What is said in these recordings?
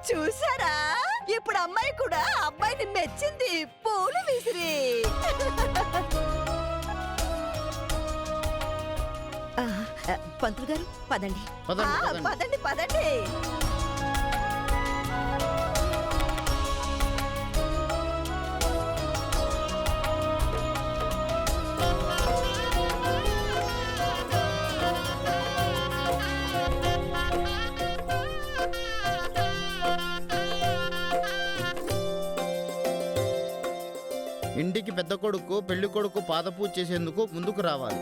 చూసారా, ఇప్పుడు అమ్మాయి కూడా అబ్బాయిని మెచ్చింది. పూలు విసిరి. పంతులు గారు పదండి. పదండి పదండి. ఇంటికి పెద్ద కొడుకు పెళ్లి కొడుకు పాదపూజ చేసేందుకు ముందుకు రావాలి.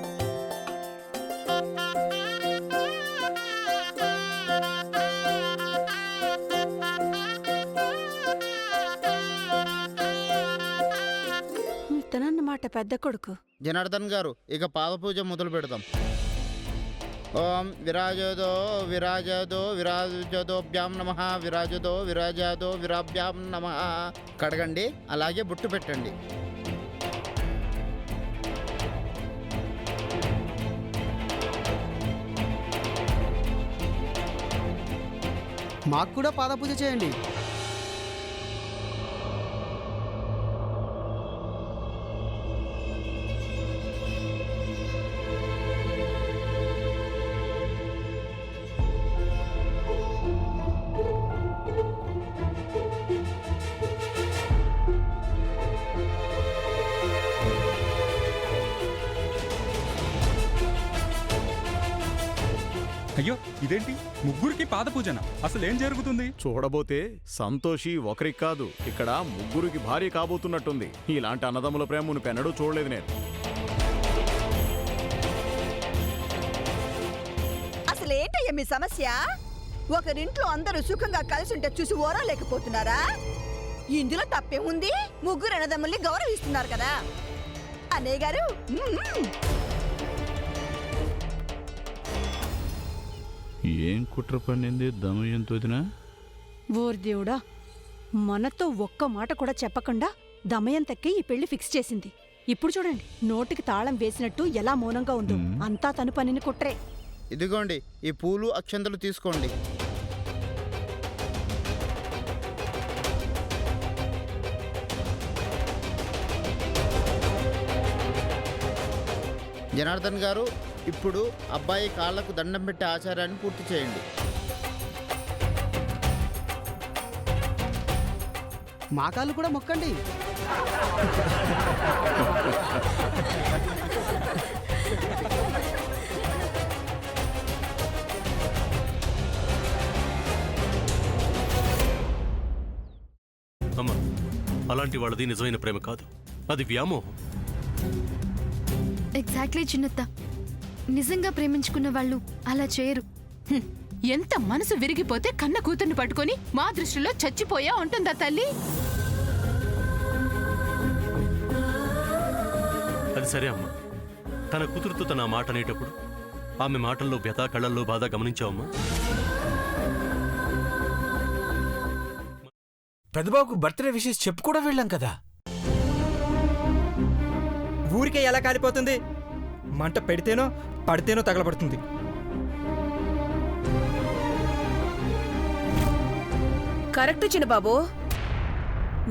ఇతనన్నమాట పెద్ద కొడుకు. జనార్దన్ గారు, ఇక పాదపూజ మొదలు పెడదాం. ఓం విరాజదో విరాజదో విరాజదోభ్యాం నమః, విరాజదో విరాజదో విరాభ్యాం నమః. కడగండి, అలాగే బొట్టు పెట్టండి. మాకు కూడా పాదపూజ చేయండి. అయ్యో, ఇదేంటి ముగ్గురికి పాదపూజన? అసలు ఏం జరుగుతుంది? చూడబోతే సంతోషి ఒకరికి కాదు, ఇక్కడ ముగ్గురికి భార్య కాబోతున్నట్టుంది. ఇలాంటి అన్నదమ్ముల ప్రేమ మునిపెన్నడూ చూడలేదు నేను. అసలేంటయ్యా మీ సమస్య? ఒకరింట్లో అందరూ సుఖంగా కలిసి ఉంటే చూసి ఓరలేకపోతున్నారా? ఇందులో తప్పేముంది? ముగ్గురు అన్నదమ్ముల్ని గౌరవిస్తున్నారు కదా అన్నయ్య గారు. ఏం కుట్ర పన్నింది దమయంతోదినా? ఓర్ దేవుడా, మనతో ఒక్క మాట కూడా చెప్పకుండా దమయంతకి ఈ పెళ్లి ఫిక్స్ చేసింది. ఇప్పుడు చూడండి, నోటికి తాళం వేసినట్టు ఎలా మౌనంగా ఉందో. అంతా తను పనిని కుట్రే. ఇదిగోండి, ఈ పూలు అక్షంతలు తీసుకోండి. జనార్దన్ గారు, ఇప్పుడు అబ్బాయి కాళ్లకు దండం పెట్టే ఆచారాన్ని పూర్తి చేయండి. మా కాళ్ళు కూడా మొక్కండి. అమ్మా, అలాంటి వాళ్ళది నిజమైన ప్రేమ కాదు, అది వ్యామోహం. ఎగ్జాక్ట్లీ చిన్నత్త, నిజంగా ప్రేమించుకున్న వాళ్ళు అలా చేయరు. ఎంత మనసు విరిగిపోతే కన్న కూతుర్ని పట్టుకొని మా దృష్టిలో చచ్చిపోయా ఉంటుందా తల్లి? అది సరే అమ్మా, తన కూతురుతో తన మాట అనేటప్పుడు ఆమె మాటల్లో వ్యథ, కళ్ళల్లో బాధ గమనించావమ్మా? పెద్దబాబుకు బర్త్డే విషెస్ చెప్పు కూడా వెళ్ళాం కదా. ఊరికే ఎలా కాలిపోతుంది? మంట పెడితేనో పడితేనో తగలబడుతుంది. కరెక్ట్ చిన్నబాబు,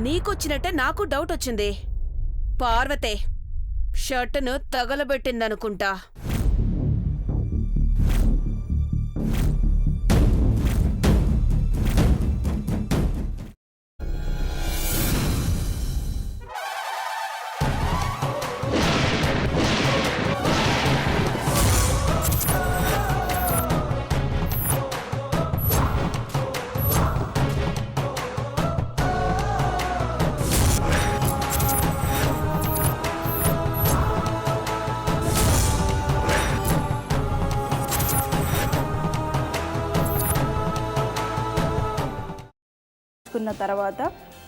నీకొచ్చినట్టే నాకు డౌట్ వచ్చింది. పార్వతే షర్టును తగలబెట్టిందనుకుంటా. తర్వాత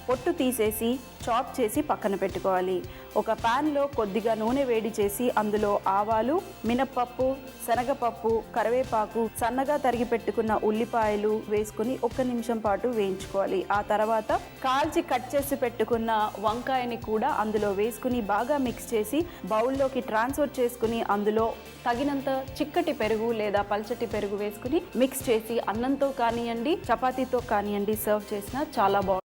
పొట్టు తీసేసి చాప్ చేసి పక్కన పెట్టుకోవాలి. ఒక ప్యాన్లో కొద్దిగా నూనె వేడి చేసి అందులో ఆవాలు, మినప్పప్పు, శనగపప్పు, కరివేపాకు, సన్నగా తరిగి పెట్టుకున్న ఉల్లిపాయలు వేసుకుని 1 నిమిషం పాటు వేయించుకోవాలి. ఆ తర్వాత కాల్చి కట్ చేసి పెట్టుకున్న వంకాయని కూడా అందులో వేసుకుని బాగా మిక్స్ చేసి బౌల్లోకి ట్రాన్స్ఫర్ చేసుకుని అందులో తగినంత చిక్కటి పెరుగు లేదా పల్చటి పెరుగు వేసుకుని మిక్స్ చేసి అన్నంతో కానివ్వండి, చపాతీతో కానివ్వండి సర్వ్ చేసినా చాలా బాగుంటుంది.